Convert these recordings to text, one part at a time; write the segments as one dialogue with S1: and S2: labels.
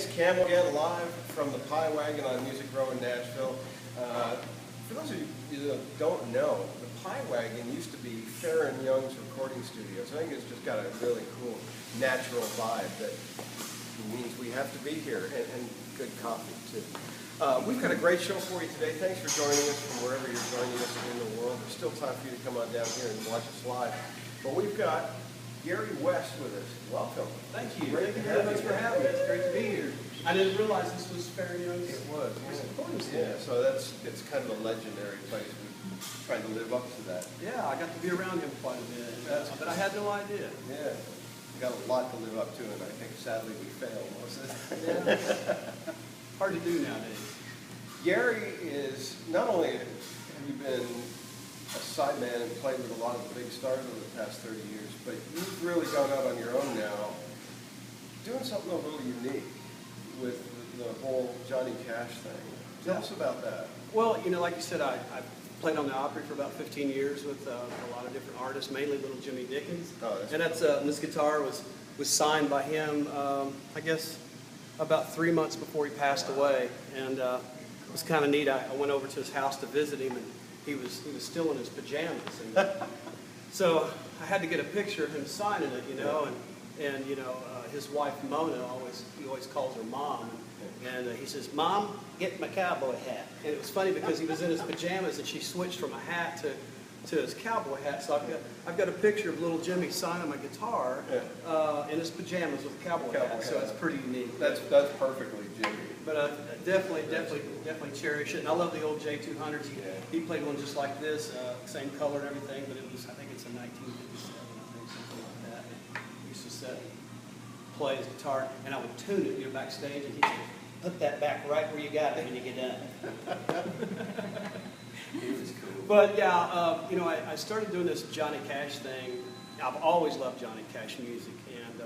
S1: it's Camo again, live from the Pie Wagon on Music Row in Nashville. For those of you that don't know, the Pie Wagon used to be Fair and Young's recording studio. So I think it's just got a really cool, natural vibe that means we have to be here, and good coffee too. We've got a great show for you today. Thanks for joining us from wherever you're joining us in the world. There's still time for you to come on down here and watch us live. But we've got Gary West with us. Welcome.
S2: Thank you. Thank you very much for having me. It's great to be here. I didn't realize this was Fair and Young's.
S1: It was. Yeah, so it's kind of a legendary place. We're trying to live up to that.
S2: Yeah, I got to be around him quite a bit, but I had no idea.
S1: Yeah. We got a lot to live up to, and I think sadly we fail most of the time.
S2: Yeah. Hard to do nowadays.
S1: Gary is, not only have you been a sideman and played with a lot of the big stars over the past 30 years, but you've really gone out on your own now, doing something a little unique with the whole Johnny Cash thing. Tell us about that.
S2: Well, you know, like you said, I played on the Opry for about 15 years with a lot of different artists, mainly little Jimmy Dickens.
S1: Oh,
S2: and this guitar was signed by him, I guess, about 3 months before he passed away. And it was kind of neat. I went over to his house to visit him, and he was still in his pajamas. And so I had to get a picture of him signing it, you know, and you know, his wife Mona, he always calls her Mom, and he says, "Mom, get my cowboy hat." And it was funny because he was in his pajamas, and she switched from a hat to his cowboy hat. So I've got a picture of little Jimmy signing my guitar in his pajamas with a cowboy hat. So it's pretty unique.
S1: That's perfectly Jimmy.
S2: But definitely cherish it. And I love the old J200s. He played one just like this, same color and everything. But I think it's a 1957, I think, something like that. He used to play his guitar, and I would tune it, you know, backstage, and he'd say, "Put that back right where you got it when you get done."
S1: He was cool.
S2: But yeah, you know, I started doing this Johnny Cash thing. I've always loved Johnny Cash music, and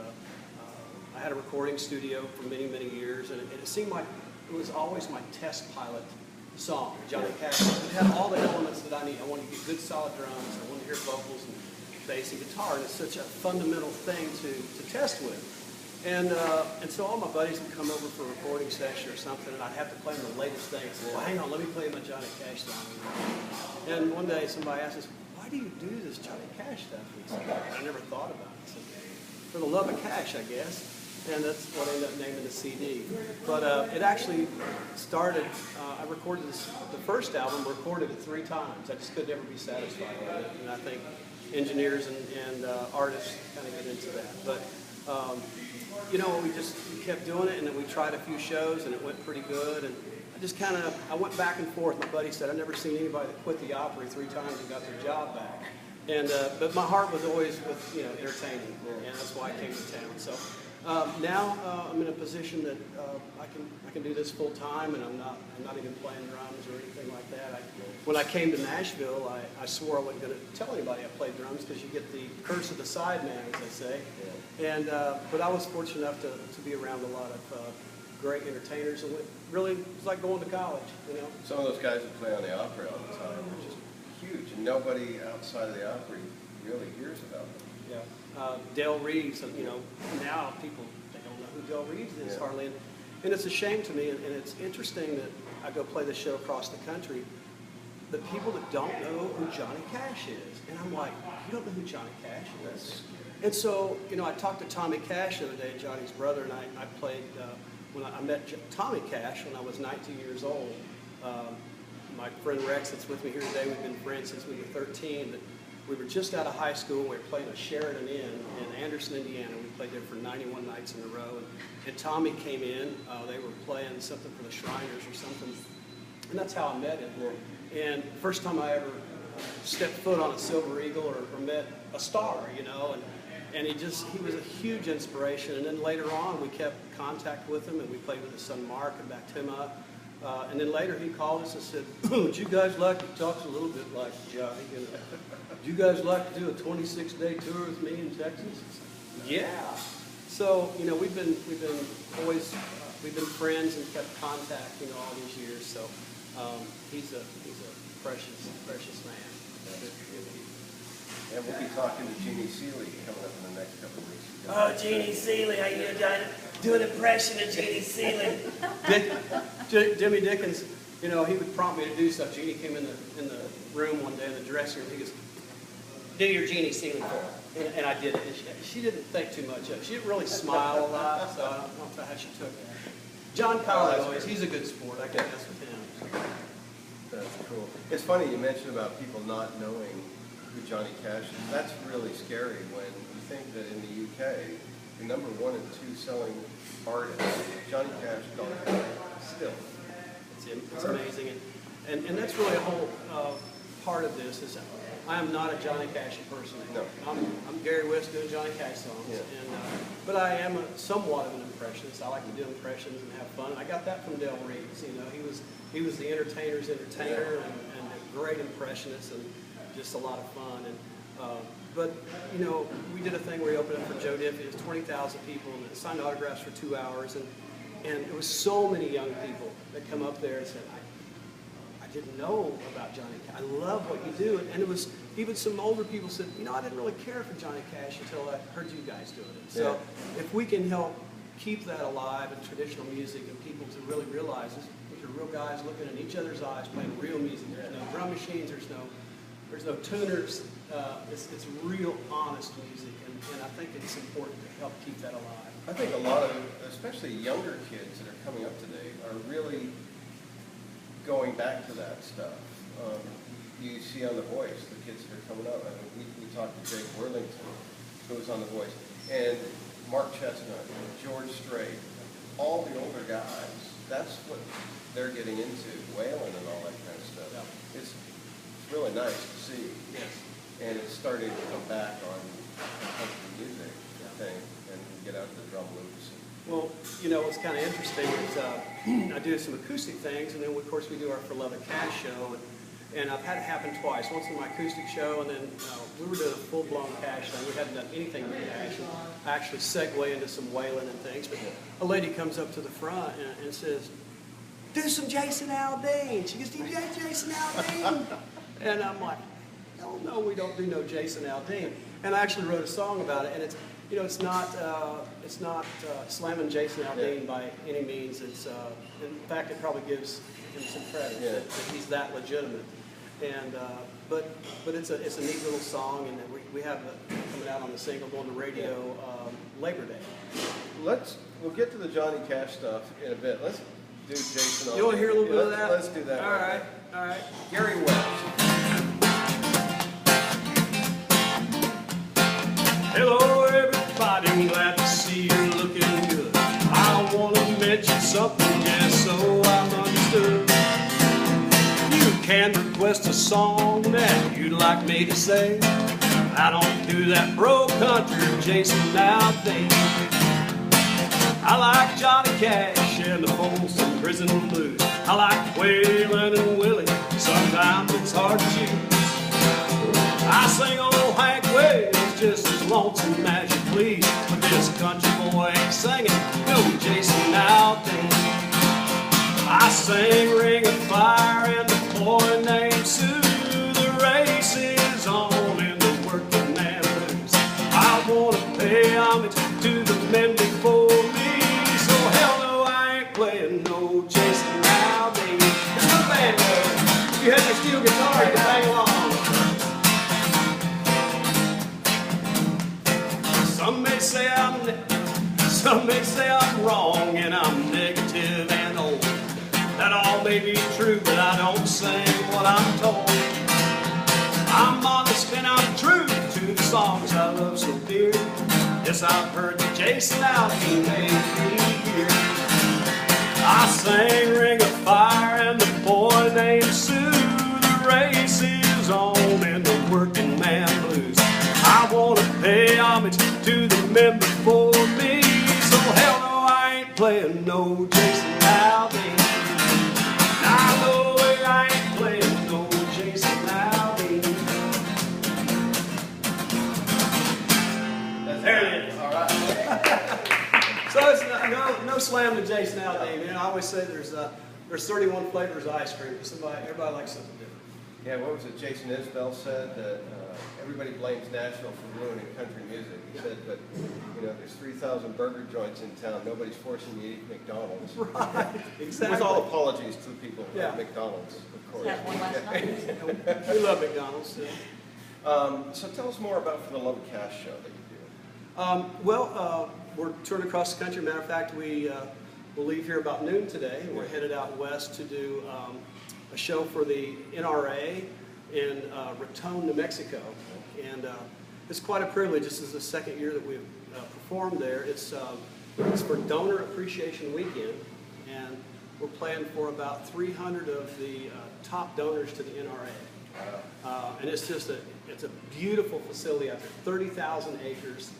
S2: I had a recording studio for many, many years, and it seemed like it was always my test pilot song, Johnny Cash. It had all the elements that I need. I wanted to get good solid drums, I wanted to hear vocals and bass and guitar, and it's such a fundamental thing to test with. And so all my buddies would come over for a recording session or something, and I'd have to play them the latest things. Well, hang on, let me play my Johnny Cash song. And one day somebody asked us, "Why do you do this Johnny Cash stuff?" And I said, "I never thought about it." So, for the love of cash, I guess. And that's what I ended up naming the CD. But it actually started, I recorded the first album, recorded it 3 times. I just could never be satisfied with it. And I think engineers and artists kind of get into that. But you know, we kept doing it, and then we tried a few shows, and it went pretty good. And I went back and forth. My buddy said, "I've never seen anybody that quit the Opry 3 times and got their job back." And but my heart was always with, you know, entertaining, and that's why I came to town. So now I'm in a position that I can do this full time, and I'm not even playing drums or anything like that. When I came to Nashville, I swore I wasn't going to tell anybody I played drums, because you get the curse of the sideman, as they say. And but I was fortunate enough to be around a lot of great entertainers, and it really was like going to college, you know.
S1: Some of those guys that play on the Opry all the time are just huge, and nobody outside of the Opry really hears about them.
S2: Yeah. Dale Reeves, you know, now they don't know who Dale Reeves is hardly. And it's a shame to me, and it's interesting that I go play the show across the country, the people that don't know who Johnny Cash is. And I'm like, "You don't know who Johnny Cash is?" And so, you know, I talked to Tommy Cash the other day, Johnny's brother, and I played, when I met Tommy Cash when I was 19 years old. My friend Rex that's with me here today, we've been friends since we were 13, but we were just out of high school. We were playing a Sheridan Inn in Anderson, Indiana. We played there for 91 nights in a row, and Tommy came in. They were playing something for the Shriners or something, and that's how I met him. And the first time I ever stepped foot on a Silver Eagle or met a star, you know, and he was a huge inspiration. And then later on, we kept contact with him, and we played with his son Mark and backed him up. And then later he called us and said, "Would you guys like to," talk a little bit like Johnny, you know, "would you guys like to do a 26-day tour with me in Texas?" Yeah. So, you know, we've been friends and kept contact, you know, all these years. So he's a precious man.
S1: And we'll be talking to Jeannie Seeley coming up in the next couple of weeks.
S3: Oh, Jeannie Seeley, how you doing?
S2: do an impression of Jeannie Sealing. Jimmy Dickens, you know, he would prompt me to do stuff. Jeannie came in the room one day in the dressing room. He goes, "Do your Jeannie Sealing for me." And I did it. And she didn't think too much of it. She didn't really smile a lot, so I don't know how she took it. John Camo, he's a good sport. I can mess with him.
S1: That's cool. It's funny you mentioned about people not knowing who Johnny Cash is. That's really scary when you think that in the UK, the number 1 and 2 selling artist, Johnny Cash, still.
S2: It's amazing. And that's really a whole part of this is I am not a Johnny Cash impersonator.
S1: No.
S2: I'm Gary West doing Johnny Cash songs.
S1: Yeah.
S2: But I am somewhat of an impressionist. I like to do impressions and have fun. I got that from Del Reeves. You know, he was the entertainer's entertainer and a great impressionist and just a lot of fun. But, you know, we did a thing where he opened up for Joe Diffie. It was 20,000 people and signed autographs for 2 hours. And it was so many young people that come up there and said, I didn't know about Johnny Cash. I love what you do. And it was even some older people said, you know, I didn't really care for Johnny Cash until I heard you guys doing it. So if we can help keep that alive in traditional music and people to really realize these are real guys looking in each other's eyes playing real music. There's no drum machines. There's no tuners. It's real honest music. And I think it's important to help keep that alive.
S1: I think a lot of, especially younger kids that are coming up today, are really going back to that stuff. You see on The Voice, the kids that are coming up. I mean, we talked to Jake Worthington, who was on The Voice, and Mark Chestnut, George Strait, all the older guys. That's what they're getting into, Waylon and all that kind of stuff. Yeah. It's really nice to see.
S2: Yes.
S1: And it's starting to come back on country music thing and get out the drum loops.
S2: Well, you know, what's kind of interesting is I do some acoustic things, and then of course we do our For Love of Cash show, and I've had it happen twice. Once in my acoustic show, and then we were doing a full-blown Cash thing. We hadn't done anything with Cash. And I actually segue into some Waylon and things, but a lady comes up to the front and says, "Do some Jason Aldean." She goes, "Do you do Jason Aldean?" And I'm like, no, we don't do no Jason Aldean. And I actually wrote a song about it, and it's, you know, it's not slamming Jason Aldean by any means. It's in fact, it probably gives him some credit that he's that legitimate. And but it's a neat little song, and we have it coming out on the single, going to radio Labor Day.
S1: We'll get to the Johnny Cash stuff in a bit. Let's do Jason Aldean.
S2: You want to hear a little bit of that?
S1: Let's do that.
S2: All right.
S1: Gary West.
S2: Hello everybody, I'm glad to see you looking good. I want to mention something just so I'm understood. You can request a song that you'd like me to sing. I don't do that bro country Jason Aldean. I like Johnny Cash and the Folsom Prison Blues. I like Waylon and Willie, sometimes it's hard to choose. I sing old Hank Williams just as lonesome as you please. But this country boy ain't singing no Jason Aldean. I sing Ring of Fire and the boy named Sue. The race is on in the working man blues. I want to pay homage to the men before me. So hell no, I ain't playing no Jason Aldean. It's a band though. If you had your steel guitar, you can hang along. Some may say I'm wrong and I'm negative and old. That all may be true, but I don't sing what I'm told. I'm honest and I'm true to the songs I love so dear. Yes, I've heard that Jason Aldean made me hear. I sang Ring of Fire and the boy named Sue. The race is on in the working man blues. I want to pay homage to the men before me. So hell no, I ain't playing no Jason Aldean. I know I ain't playing no Jason Aldean. There it is.
S1: All right.
S2: So it's no slam to Jason Aldean. You know, I always say there's 31 flavors of ice cream. Everybody likes something different.
S1: Yeah, what was it Jason Isbell said that everybody blames Nashville for ruining country music. He said, but there's 3,000 burger joints in town. Nobody's forcing you to eat McDonald's.
S2: Right, exactly.
S1: With all apologies to the people
S2: Yeah.
S1: at McDonald's, of course.
S3: Had one last night.
S2: We love McDonald's. Yeah.
S1: So tell us more about For the Love of Cash show that you do.
S2: We're touring across the country. Matter of fact, we'll leave here about noon today. And we're headed out west to do a show for the NRA in Raton, New Mexico. And it's quite a privilege. This is the second year that we've performed there. It's for Donor Appreciation Weekend. And we're playing for about 300 of the top donors to the NRA. And it's just it's a beautiful facility out there, 30,000 acres.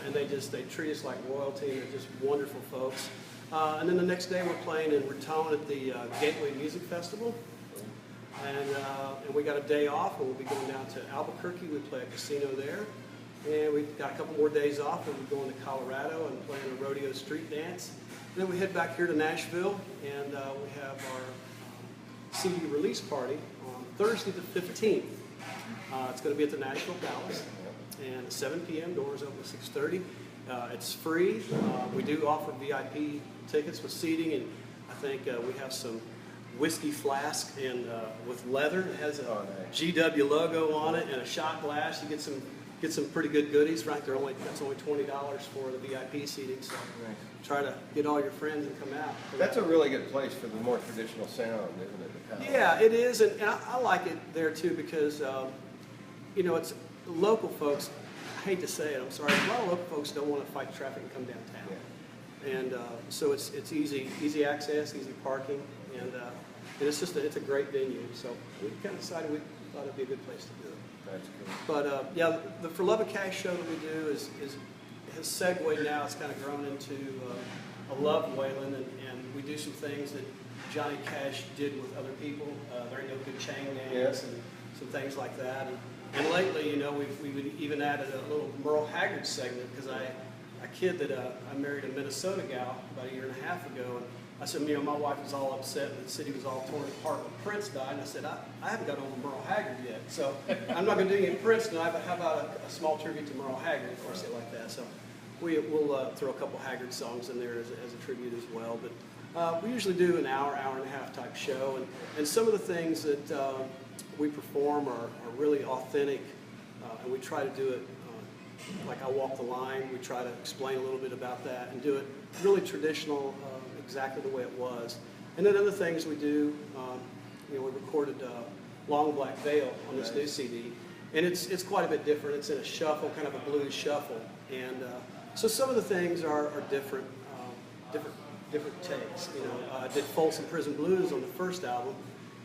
S2: And they treat us like royalty. They're just wonderful folks. And then the next day we're playing in Raton at the Gateway Music Festival. And we got a day off, and we'll be going down to Albuquerque. We play a casino there. And we've got a couple more days off, and we're going to Colorado and playing a rodeo street dance. And then we head back here to Nashville, and we have our CD release party on Thursday the 15th. It's going to be at the Nashville Palace. And at 7 p.m., doors open at 6:30. It's free. We do offer VIP tickets with seating, and I think we have some whiskey flask and with leather. It has a GW logo on it and a shot glass. You get some pretty good goodies. Right, that's only $20 for the VIP seating. So try to get all your friends and come out.
S1: That's a really good place for the more traditional sound, isn't it? The Palace?
S2: Yeah, it is, and I like it there too because it's local folks. I hate to say it, I'm sorry. A lot of local folks don't want to fight traffic and come downtown. Yeah. And so it's easy access, easy parking, and it's a great venue. So we kind of decided we thought it'd be a good place to do it.
S1: That's good.
S2: But the For Love of Cash show that we do has segued now. It's kind of grown into a love of Waylon, and we do some things that Johnny Cash did with other people. There ain't no good chain gangs and some things like that. And lately, we've even added a little Merle Haggard segment because a kid that I married a Minnesota gal about a year and a half ago, and I said, my wife was all upset and the city was all torn apart when Prince died, and I said, I haven't got on with Merle Haggard yet, so I'm not going to do any Prince tonight, but how about a small tribute to Merle Haggard, of course, they like that. So we'll throw a couple Haggard songs in there as a tribute as well. But we usually do an hour and a half type show, and some of the things that we perform are really authentic, and we try to do it like I Walk the Line. We try to explain a little bit about that and do it really traditional, exactly the way it was. And then other things we do, we recorded Long Black Veil on this new CD, and it's quite a bit different. It's in a shuffle, kind of a blues shuffle, and so some of the things are different, different takes. I did Folsom Prison Blues on the first album,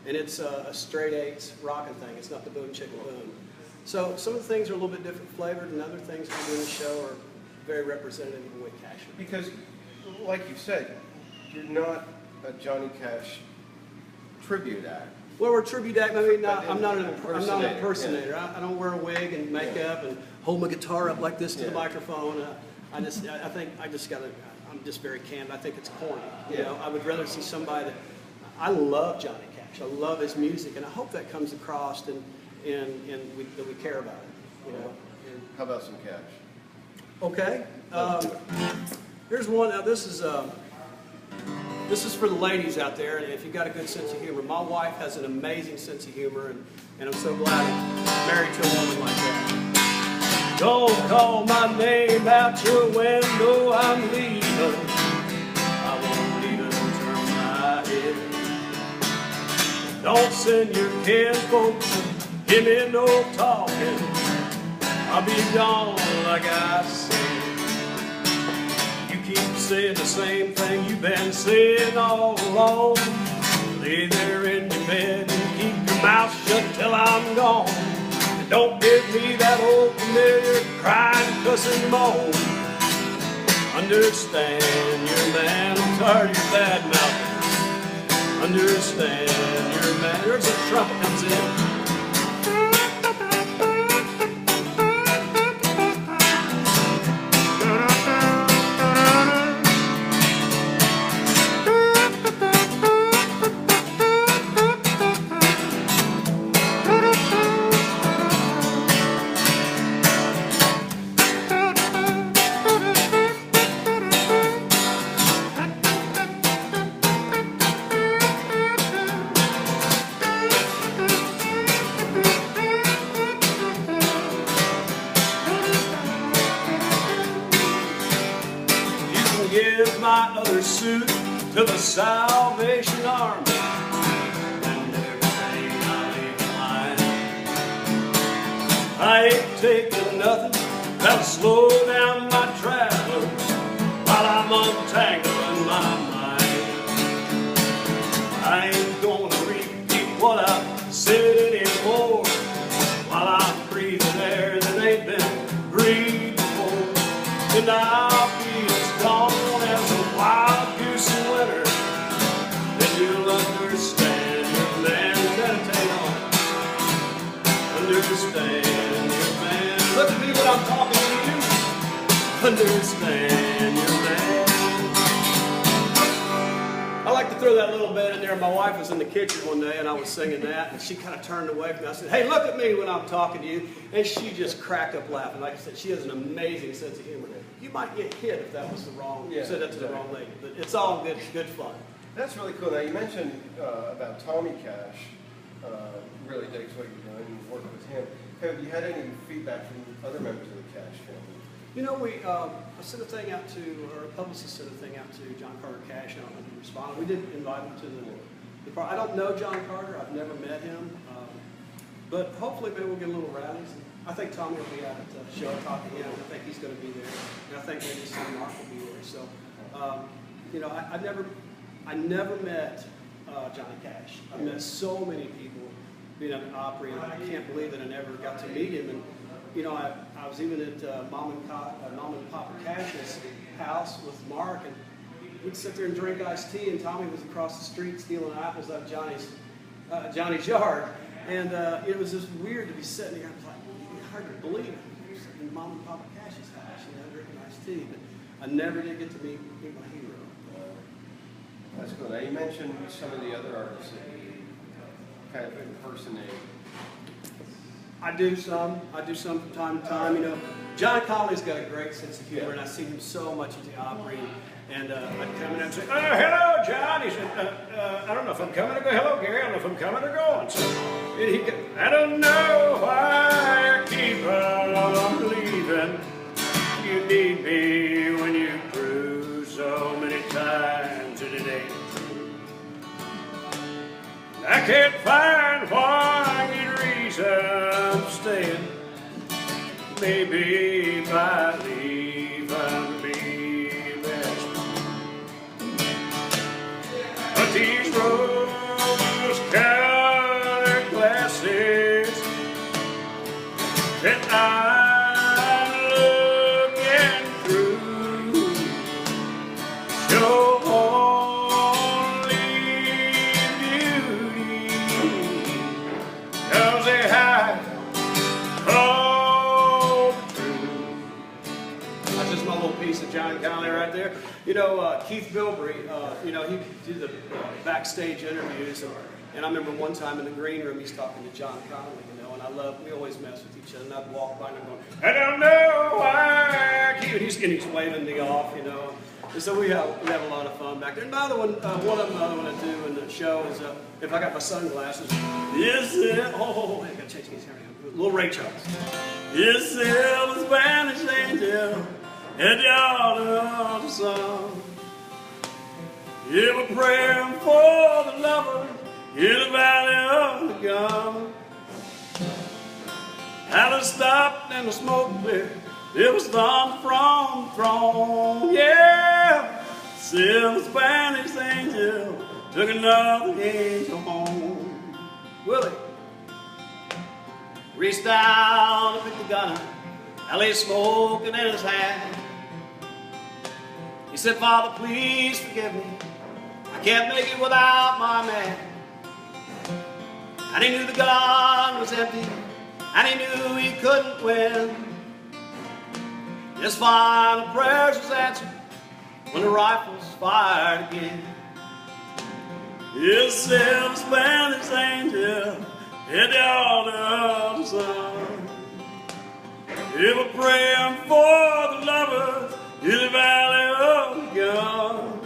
S2: and it's a straight eights rockin' thing. It's not the boom chicka boom. So some of the things are a little bit different flavored, and other things we do in the show are very representative of the way Cash is.
S1: Because, like you said, you're not a Johnny Cash tribute act.
S2: Well, we're a tribute act. I'm not an
S1: impersonator.
S2: impersonator. Yeah. I don't wear a wig and makeup and hold my guitar up like this to the microphone. I'm just very candid. I think it's corny. I would rather see somebody that I love Johnny Cash. I love his music, and I hope that comes across that we care about it.
S1: How about some Cash?
S2: Okay. Here's one. Now this is for the ladies out there, and if you've got a good sense of humor. My wife has an amazing sense of humor, and I'm so glad I'm married to a woman like that. Don't call my name out your window, I'm leaving. I won't even turn my head. Don't send your kinfolk to give me no talking. I'll be gone like I said. You keep saying the same thing you've been saying all along. Lay there in your bed and keep your mouth shut till I'm gone. And don't give me that old familiar crying, cussing moan. Understand your man, I'm tired of your bad mouth. Understand your man. There's a trumpet comes in. pursuit to the Salvation Army. And everything I leave behind, I ain't taking nothing that'll slow down my travels while I'm untangling my mind. I ain't gonna repeat what I've said anymore while I'm breathing air that ain't been breathed before. And I'll be as gone as a wild goose in winter. Then you'll understand your man. Meditate on. Understand your man. Look at me when I'm talking to you. Understand your man. I like to throw that little bit in there. My wife was in the kitchen one day and I was singing that and she kind of turned away from me. I said, hey, look at me when I'm talking to you. And she just cracked up laughing. Like I said, she has an amazing sense of humor. You might get hit if that was the wrong, you said that to the wrong lady. But it's all good fun.
S1: That's really cool. Now, you mentioned about Tommy Cash. Really digs what you're doing. You work with him. Have you had any feedback from other members of the Cash family?
S2: You know, I sent a thing out to, or a publicist sent a thing out to John Carter Cash. I don't know if he responded. We did invite him to the party. I don't know John Carter. I've never met him. But hopefully maybe we'll get a little rallies. I think Tommy will be out at the show talking to him. I think he's going to be there. And I think maybe his son Mark will be there. So, you know, I never met Johnny Cash. I've met so many people being at the Opry, and I can't believe that I never got to meet him. And you know, I was even at Mom and Papa Cash's house with Mark, and we'd sit there and drink iced tea, and Tommy was across the street stealing apples out of Johnny's yard. And it was just weird to be sitting there. I was like, it's hard to believe it. You're sitting in Mom and Papa Cash's house, you know, drinking iced tea. But I never did get to meet my hero.
S1: That's cool. Now, you mentioned some of the other artists that you kind of impersonate.
S2: I do some from time to time. You know, John Colley's got a great sense of humor, and I see him so much at the Opry. And I'd come in and say, hello, John. He said, I don't know if I'm coming or going. Hello, Gary. I don't know if I'm coming or going. So, and he goes, I don't know why I keep on leaving. You need me when you prove so many times that it ain't true. I can't find one good reason staying. Maybe if I leave, I'll be best. But these rose-colored glasses that I'm looking through show only beauty, 'cause they hide all the truth. That's just my little piece of John Connolly right there. You know, Keith Bilbrey, you know, he did the backstage interviews, and I remember one time in the green room he's talking to John Connolly, you know, and we always mess with each other, and I'd walk by and I'm going, I don't know why I keep it. He's waving me off, you know. And so we have a lot of fun back there. And another one, one of them I want to do in the show is, if I got my sunglasses, yes, I got to change these here. Little Ray Charles. Yes, it was Spanish angel at the altar of the sun. You were praying for the lover in the valley of the gun. Had it stopped and the smoke cleared. It was thunder from the throne. Yeah, silver Spanish angel took another angel home. Willie reached down to pick the gun up. I lay smoking in his hand. He said, Father, please forgive me. I can't make it without my man. And he knew the gun was empty, and he knew he couldn't win. His final prayers was answered when the rifles fired again. His silver Spanish angel hit the altar of the sun. They were praying for the lovers in the valley of the gun.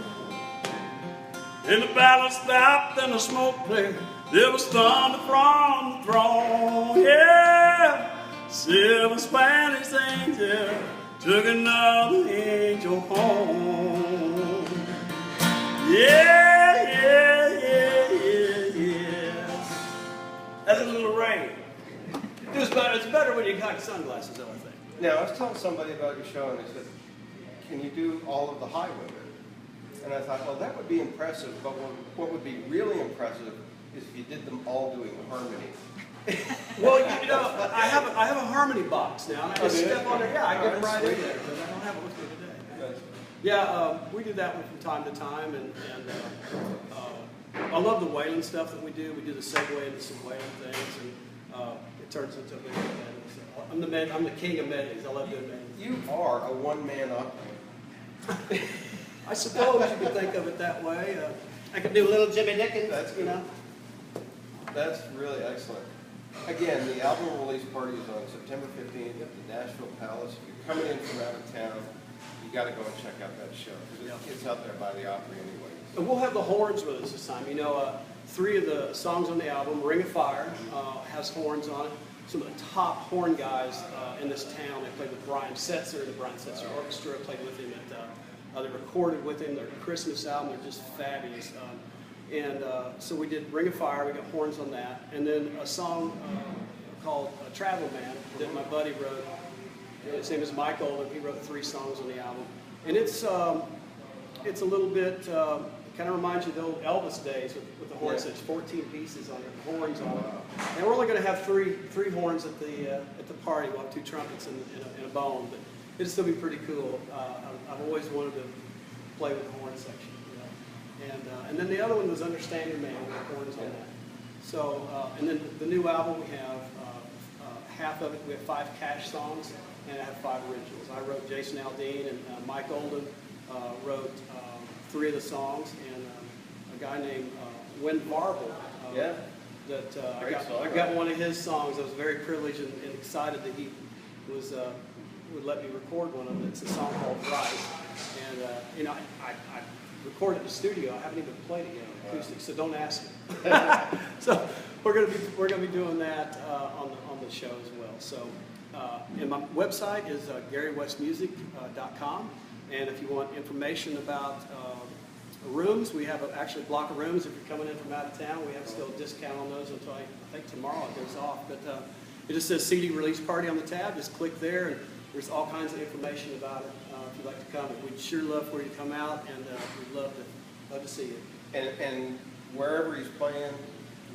S2: And the battle stopped and the smoke cleared. There was thunder from the throne. Yeah, silver Spanish angel took another angel home. Yeah, yeah, yeah, yeah, yeah. That's a little rain. It's better when you got sunglasses on, I think.
S1: Now, I was telling somebody about your show, and they said, can you do all of the high women? And I thought, well, that would be impressive, but what would be really impressive is if you did them all doing harmony.
S2: Well, you know, I have a harmony box now, and I just step on it. Yeah, I get them right in there, because I don't have it with me today. Yeah, we do that one from time to time, and I love the Waylon stuff that we do. We do the segue into some Waylon things, and it turns into a big medley. I'm the king of medleys. I love doing medleys.
S1: You are a one-man opera.
S2: I suppose you could think of it that way. I could do a little Jimmy Dickens, you know.
S1: That's really excellent. Again, the album release party is on September 15th at the Nashville Palace. If you're coming in from out of town, you got to go and check out that show. It's out there by the Opry anyway.
S2: And we'll have the horns with us this time. You know, 3 of the songs on the album, Ring of Fire, has horns on it. Some of the top horn guys in this town. They played with Brian Setzer, the Brian Setzer Orchestra. Played with him at, they recorded with him their Christmas album. They're just fabulous. So we did Ring of Fire. We got horns on that. And then a song called Travel Man that my buddy wrote. His name is Mike Olden. He wrote 3 songs on the album. And it's a little bit, kind of reminds you of the old Elvis days with the horns. Yeah. There's 14 pieces on it, horns on it. And we're only going to have three horns at the party. We'll have 2 trumpets and a bone, but it'll still be pretty cool. I've always wanted to play with the horn section, you know. And then the other one was Understand Your Man with horns on that. So and then the new album we have half of it. We have 5 Cash songs, and I have 5 originals. I wrote Jason Aldean, and Mike Olden wrote 3 of the songs, and a guy named Win Marble. That I got one of his songs. I was very privileged and excited that he would let me record one of them. It's a song called Right, and you know, I recorded it in the studio. I haven't even played it yet on acoustic, so don't ask me. So we're gonna be doing that on the show as well. So and my website is GaryWestMusic.com, and if you want information about rooms, we have actually a block of rooms. If you're coming in from out of town, we have still a discount on those until I think tomorrow it goes off. But it just says CD release party on the tab. Just click there, and there's all kinds of information about it if you'd like to come. We'd sure love for you to come out, and we'd love to see you.
S1: And wherever he's playing,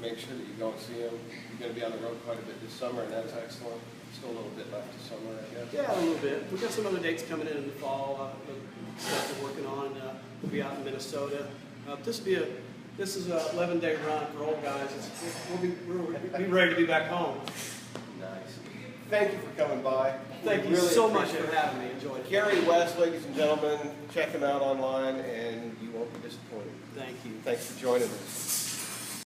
S1: make sure that you go and see him. You're going to be on the road quite a bit this summer, and that's excellent. Still a little bit left this summer, I guess. Yeah,
S2: a little bit. We've got some other dates coming in the fall. Stuff we're working on. We'll be out in Minnesota. This is an 11-day run for old guys. We'll be ready to be back home.
S1: Nice. Thank you for coming by.
S2: Thank you really so much for having me. Enjoyed it.
S1: Gary West, ladies and gentlemen, check him out online, and you won't be disappointed.
S2: Thank you.
S1: Thanks for joining us.